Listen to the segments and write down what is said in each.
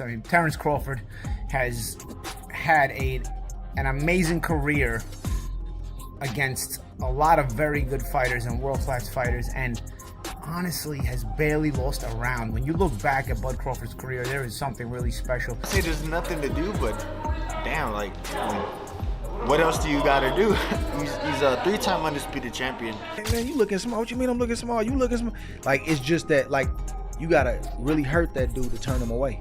I mean, Terence Crawford has had an amazing career against a lot of very good fighters and world-class fighters, and honestly has barely lost a round. When you look back at Bud Crawford's career, there is something really special. I say there's nothing to do, but damn, like, what else do you gotta do? he's a 3-time undisputed champion. Hey man, you looking small. What you mean I'm looking small? You looking small. Like, it's just that, like, you gotta really hurt that dude to turn him away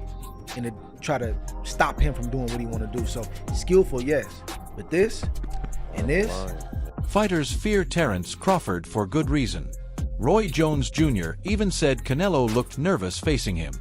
and to try to stop him from doing what he want to do. So skillful, yes, but this and this. Fighters fear Terence Crawford for good reason. Roy Jones Jr. even said Canelo looked nervous facing him.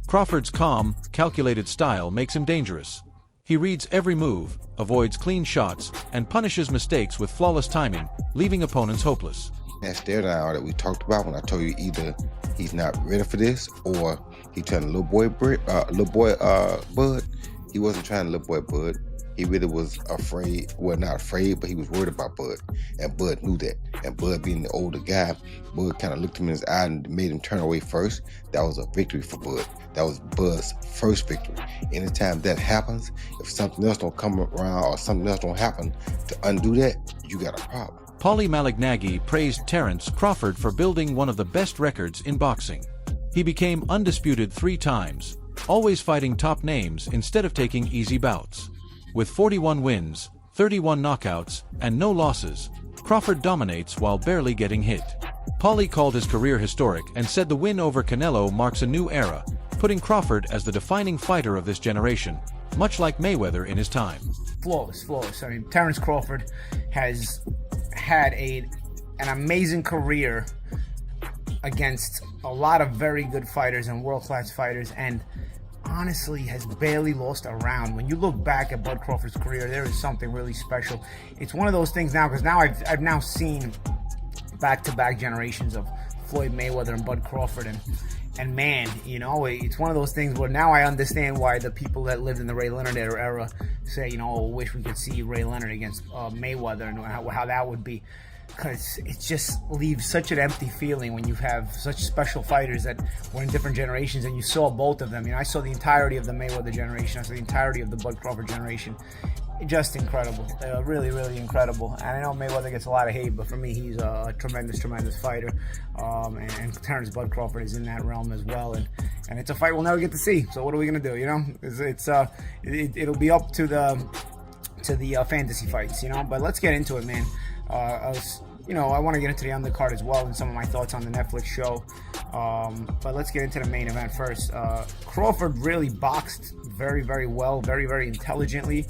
Crawford's calm, calculated style makes him dangerous. He reads every move, avoids clean shots, and punishes mistakes with flawless timing, leaving opponents hopeless. That stare down that we talked about when I told you either he's not ready for this or he trying to little boy Bud. He wasn't trying to little boy Bud. He really was afraid, well, not afraid, but he was worried about Bud. And Bud knew that. And Bud being the older guy, Bud kind of looked him in his eye and made him turn away first. That was a victory for Bud. That was Bud's first victory. Anytime that happens, if something else don't come around or something else don't happen to undo that, you got a problem. Paulie Malignaggi praised Terence Crawford for building one of the best records in boxing. He became undisputed 3 times, always fighting top names instead of taking easy bouts. With 41 wins, 31 knockouts, and no losses, Crawford dominates while barely getting hit. Paulie called his career historic and said the win over Canelo marks a new era, putting Crawford as the defining fighter of this generation, much like Mayweather in his time. Flawless. I mean, Terence Crawford has had an amazing career against a lot of very good fighters and world-class fighters, and honestly has barely lost a round. When you look back at Bud Crawford's career, there is something really special. It's one of those things now, because now I've now seen back-to-back generations of Floyd Mayweather and Bud Crawford, and man, you know, it's one of those things where now I understand why the people that lived in the Ray Leonard era say, you know, wish we could see Ray Leonard against Mayweather and how that would be. Because it just leaves such an empty feeling when you have such special fighters that were in different generations, and you saw both of them. You know, I saw the entirety of the Mayweather generation. I saw the entirety of the Bud Crawford generation. Just incredible. Really, really incredible. And I know Mayweather gets a lot of hate, but for me, he's a tremendous, tremendous fighter. And Terence Bud Crawford is in that realm as well. And it's a fight we'll never get to see. So what are we going to do, you know? It'll be up to the fantasy fights, you know? But let's get into it, man. I want to get into the undercard as well and some of my thoughts on the Netflix show. But let's get into the main event first. Crawford really boxed very, very well, very, very intelligently.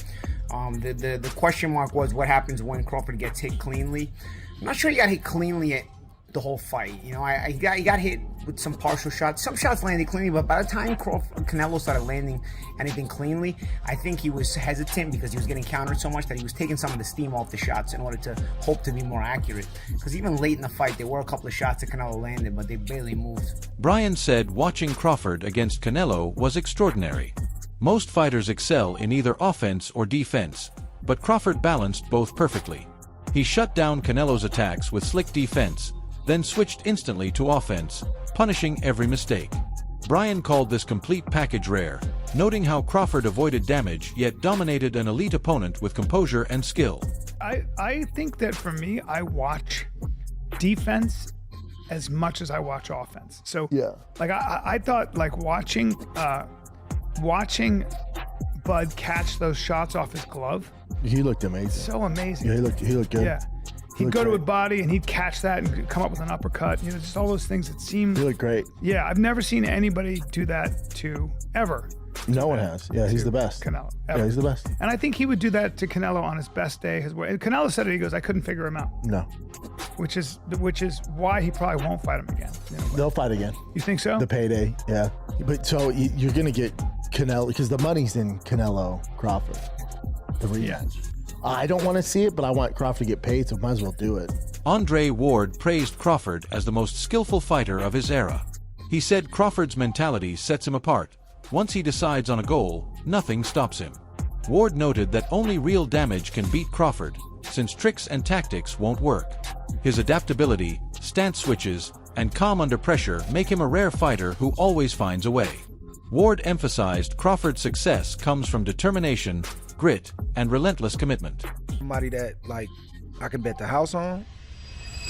The question mark was what happens when Crawford gets hit cleanly. I'm not sure he got hit cleanly the whole fight. You know, he got hit with some partial shots. Some shots landed cleanly, but by the time Canelo started landing anything cleanly, I think he was hesitant because he was getting countered so much that he was taking some of the steam off the shots in order to hope to be more accurate. Because even late in the fight, there were a couple of shots that Canelo landed, but they barely moved. Brian said watching Crawford against Canelo was extraordinary. Most fighters excel in either offense or defense, but Crawford balanced both perfectly. He shut down Canelo's attacks with slick defense, then switched instantly to offense, punishing every mistake. Brian called this complete package rare, noting how Crawford avoided damage yet dominated an elite opponent with composure and skill. I think that for me, I watch defense as much as I watch offense. So yeah, like I thought like watching Bud catch those shots off his glove. He looked amazing. So amazing. Yeah, he looked good. Yeah. He'd go to a body and he'd catch that and come up with an uppercut. You know, just all those things that seem. He looked great. Yeah, I've never seen anybody do that to ever. No one has. Yeah, he's the best. Canelo. Ever. Yeah, he's the best. And I think he would do that to Canelo on his best day. Canelo said it. He goes, "I couldn't figure him out." No. Which is why he probably won't fight him again. You know, they'll fight again. You think so? The payday, yeah. But so you're gonna get Canelo because the money's in Canelo Crawford, the rematch. Yeah. I don't want to see it, but I want Crawford to get paid, so might as well do it. Andre Ward praised Crawford as the most skillful fighter of his era. He said Crawford's mentality sets him apart. Once he decides on a goal, nothing stops him. Ward noted that only real damage can beat Crawford, since tricks and tactics won't work. His adaptability, stance switches, and calm under pressure make him a rare fighter who always finds a way. Ward emphasized Crawford's success comes from determination, grit, and relentless commitment. Somebody that, like, I can bet the house on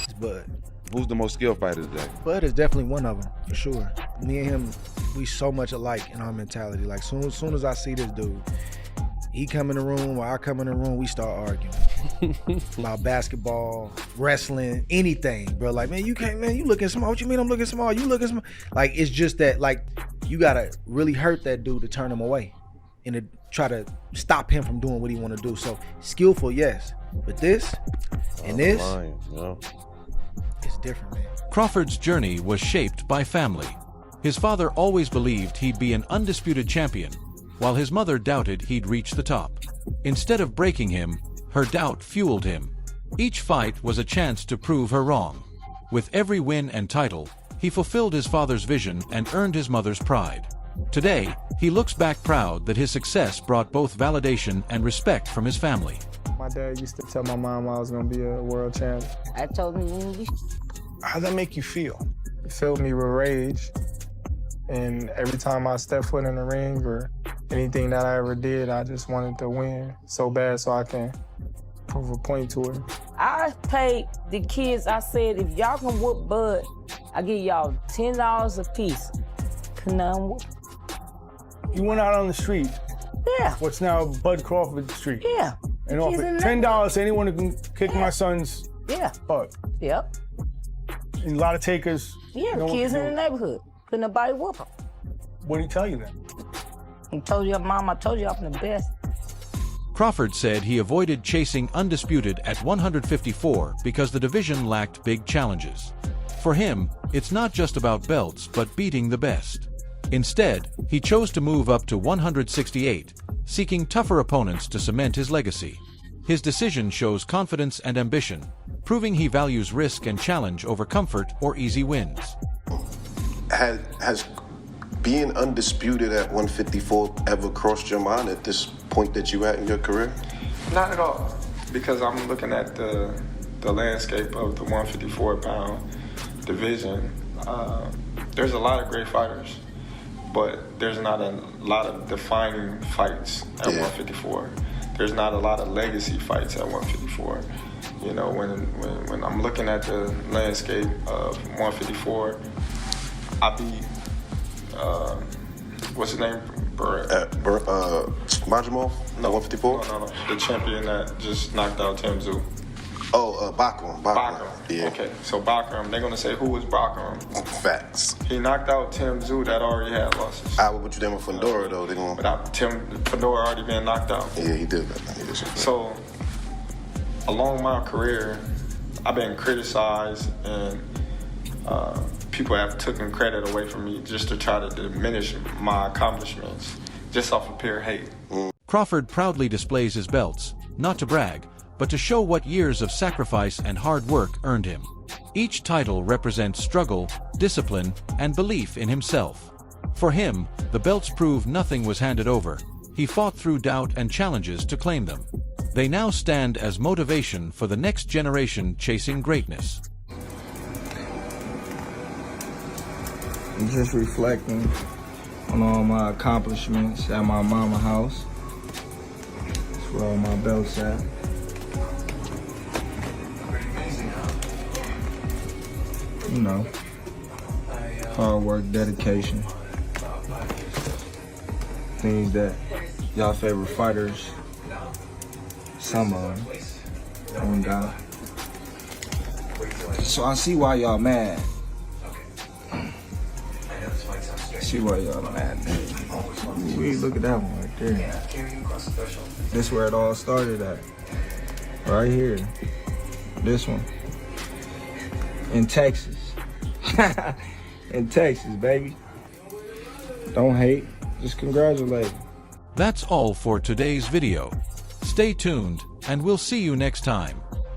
is Bud. Who's the most skilled fighter today? Bud is definitely one of them, for sure. Me and him, we so much alike in our mentality. Like, soon as I see this dude, he come in the room or I come in the room, we start arguing about basketball, wrestling, anything, bro. Like, man, you can't, man, you looking small. What you mean I'm looking small? You looking small. Like, it's just that, like, you gotta really hurt that dude to turn him away and to try to stop him from doing what he want to do. So, skillful, yes. But this and this, it's different, man. Crawford's journey was shaped by family. His father always believed he'd be an undisputed champion, while his mother doubted he'd reach the top. Instead of breaking him, her doubt fueled him. Each fight was a chance to prove her wrong. With every win and title, he fulfilled his father's vision and earned his mother's pride. Today, he looks back proud that his success brought both validation and respect from his family. My dad used to tell my mom I was going to be a world champion. I told him, how'd that make you feel? It filled me with rage. And every time I stepped foot in the ring or anything that I ever did, I just wanted to win so bad so I can prove a point to her. I paid the kids, I said, if y'all can whoop Bud, I give y'all $10 a piece. Can none whoop? You went out on the street. Yeah. What's now Bud Crawford Street. Yeah. And offered $10 to anyone who can kick my son's butt. Yep. And a lot of takers. Yeah, the kids in the neighborhood. Couldn't nobody whoop them. What did he tell you then? He told your mom, I told you I'm the best. Crawford said he avoided chasing undisputed at 154 because the division lacked big challenges. For him, it's not just about belts, but beating the best. Instead, he chose to move up to 168, seeking tougher opponents to cement his legacy. His decision shows confidence and ambition, proving he values risk and challenge over comfort or easy wins. Has being undisputed at 154 ever crossed your mind at this point that you at in your career? Not at all, because I'm looking at the landscape of the 154-pound division. There's a lot of great fighters, but there's not a lot of defining fights at 154. There's not a lot of legacy fights at 154. You know, when I'm looking at the landscape of 154, I beat, what's his name? Majimov? No, 154? No. The champion that just knocked out Tim Tszyu. Oh, Bachram. Yeah. Okay, so Bachram, they're going to say, who was Bachram? Facts. He knocked out Tim Tszyu that already had losses. I would put you down with Fedora, though. But Fedora already been knocked out. Yeah, he did. So, along my career, I've been criticized and people have taken credit away from me just to try to diminish my accomplishments, just off of pure hate. Crawford proudly displays his belts, not to brag, but to show what years of sacrifice and hard work earned him. Each title represents struggle, discipline, and belief in himself. For him, the belts prove nothing was handed over. He fought through doubt and challenges to claim them. They now stand as motivation for the next generation chasing greatness. I'm just reflecting on all my accomplishments at my mama's house. That's where all my belts at. You know, hard work, dedication. Things that y'all favorite fighters, some of them, haven't got. So I see why y'all mad. See why y'all mad. Look at that one right there. This where it all started at. Right here. This one. In Texas. In Texas, baby. Don't hate, just congratulate. That's all for today's video. Stay tuned, and we'll see you next time.